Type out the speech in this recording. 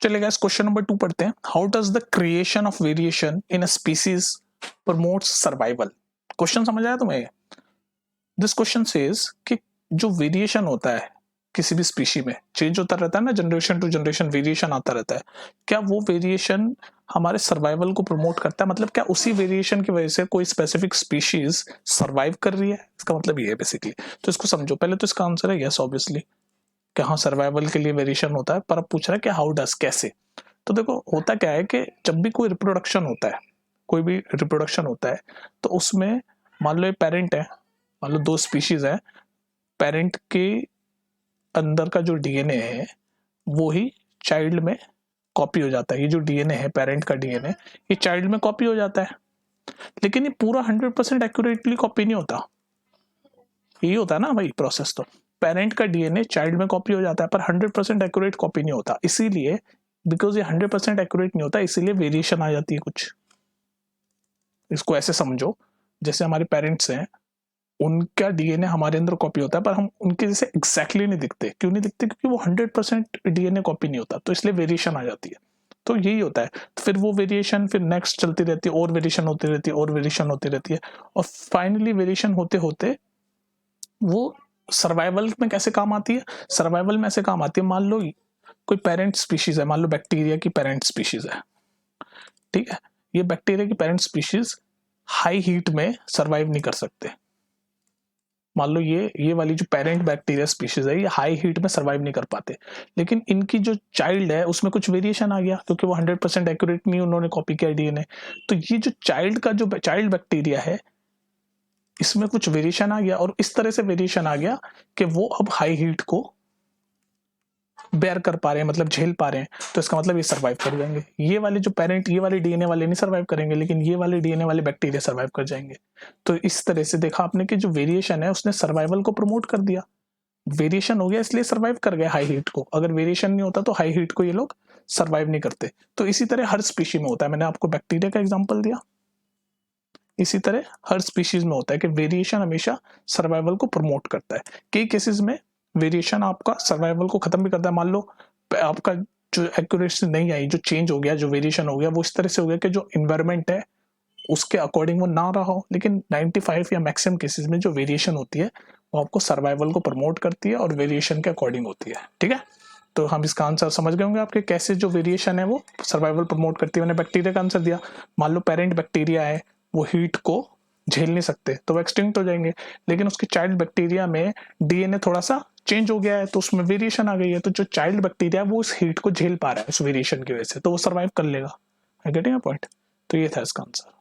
चलिए guys question number 2 पढ़ते हैं। How does the creation of variation in a species promotes survival. Question समझ आया तुम्हें? दिस क्वेश्चन सेज कि जो वेरिएशन होता है किसी भी स्पीशी में, चेंज होता रहता है ना, जनरेशन टू जनरेशन वेरिएशन आता रहता है, क्या वो वेरिएशन हमारे सर्वाइवल को प्रमोट करता है? मतलब क्या उसी वेरिएशन की वजह से कोई स्पेसिफिक स्पीशीज सर्वाइव कर रही है? इसका मतलब ये है बेसिकली। तो इसको समझो। पहले तो इसका आंसर है यस ऑब्वियसली, कि हाँ सर्वाइवल के लिए वेरिएशन होता है। पर अब पूछ रहा है कि हाउ डज, कैसे। तो देखो होता क्या है कि जब भी कोई रिप्रोडक्शन होता है, कोई भी रिप्रोडक्शन होता है, तो उसमें मान लो ये पेरेंट है, मान लो दो स्पीशीज है, पेरेंट के अंदर का जो डीएनए है वो ही चाइल्ड में कॉपी हो जाता है। ये जो डीएनए है, पेरेंट का डीएनए, ये चाइल्ड में कॉपी हो जाता है। लेकिन ये पूरा 100% एक्यूरेटली कॉपी नहीं होता। यही होता है ना भाई प्रोसेस। तो पेरेंट का डीएनए चाइल्ड में कॉपी हो जाता है, पर 100% एक्यूरेट कॉपी नहीं होता। इसीलिए बिकॉज ये 100% एक्यूरेट नहीं होता, इसीलिए वेरिएशन आ जाती है कुछ। इसको ऐसे समझो, जैसे हमारे पेरेंट्स हैं, उनका डीएनए हमारे अंदर कॉपी होता है, पर हम उनके जैसे एग्जैक्टली नहीं दिखते। क्यों नहीं दिखते? क्योंकि वो 100% डीएनए कॉपी नहीं होता, तो इसलिए वेरिएशन आ जाती है। तो यही होता है। तो फिर वो वेरिएशन फिर नेक्स्ट चलती रहती है, और वेरिएशन होती रहती है, और वेरिएशन होती रहती है, और फाइनली वेरिएशन होते होते वो सर्वाइवल में कैसे काम आती है? सर्वाइवल में ऐसे काम आती है, मान लो कोई पेरेंट स्पीशीज है, मान लो बैक्टीरिया की पेरेंट स्पीशीज है, ठीक है। ये बैक्टीरिया की पेरेंट स्पीशीज हाई हीट में सर्वाइव नहीं कर सकते। मान लो ये वाली जो पेरेंट बैक्टीरिया स्पीशीज है, ये हाई हीट में सर्वाइव नहीं कर पाते। लेकिन इनकी जो चाइल्ड है उसमें कुछ वेरिएशन आ गया, क्योंकि वो 100% एक्यूरेट नहीं उन्होंने कॉपी किया डीएनए। तो ये जो चाइल्ड का जो चाइल्ड बैक्टीरिया है, इसमें कुछ वेरिएशन आ गया, और इस तरह से वेरिएशन आ गया कि वो अब हाई हीट को बेयर कर पा रहे हैं, मतलब झेल पा रहे हैं। तो इसका मतलब ये सर्वाइव कर जाएंगे। ये वाले जो पेरेंट, ये वाले डीएनए वाले नहीं सर्वाइव करेंगे, लेकिन ये वाले डीएनए वाले बैक्टीरिया सर्वाइव कर जाएंगे। तो इस तरह से देखा आपने कि जो वेरिएशन है उसने सर्वाइवल को प्रमोट कर दिया। वेरिएशन हो गया इसलिए सर्वाइव कर गए हाई हीट को। अगर वेरिएशन नहीं होता तो हाई हीट को ये लोग सर्वाइव नहीं करते। तो इसी तरह हर स्पीशी में होता है। मैंने आपको बैक्टीरिया का एग्जाम्पल दिया, इसी तरह हर स्पीशीज में होता है कि वेरिएशन हमेशा सर्वाइवल को प्रमोट करता है। कई केसेस में वेरिएशन आपका सर्वाइवल को खत्म भी करता है। मान लो आपका जो एक्यूरेसी नहीं आई, जो चेंज हो गया, जो वेरिएशन हो गया, वो इस तरह से हो गया कि जो इन्वायरमेंट है उसके अकॉर्डिंग वो ना रहा हो। लेकिन 95 या मैक्सिमम केसेस में जो वेरिएशन होती है वो आपको सर्वाइवल को प्रमोट करती है और वेरिएशन के अकॉर्डिंग होती है, ठीक है। तो हम इसका आंसर समझ गए होंगे आपके, कैसे जो वेरिएशन है वो सर्वाइवल प्रमोट करती है। मैंने बैक्टीरिया का आंसर दिया। मान लो पेरेंट बैक्टीरिया है, वो हीट को झेल नहीं सकते तो वो एक्सटिंक्ट हो जाएंगे। लेकिन उसके चाइल्ड बैक्टीरिया में डीएनए थोड़ा सा चेंज हो गया है, तो उसमें वेरिएशन आ गई है। तो जो चाइल्ड बैक्टीरिया है वो उस हीट को झेल पा रहा है उस वेरिएशन की वजह से, तो वो सर्वाइव कर लेगा। I getting a point? तो ये था इसका आंसर।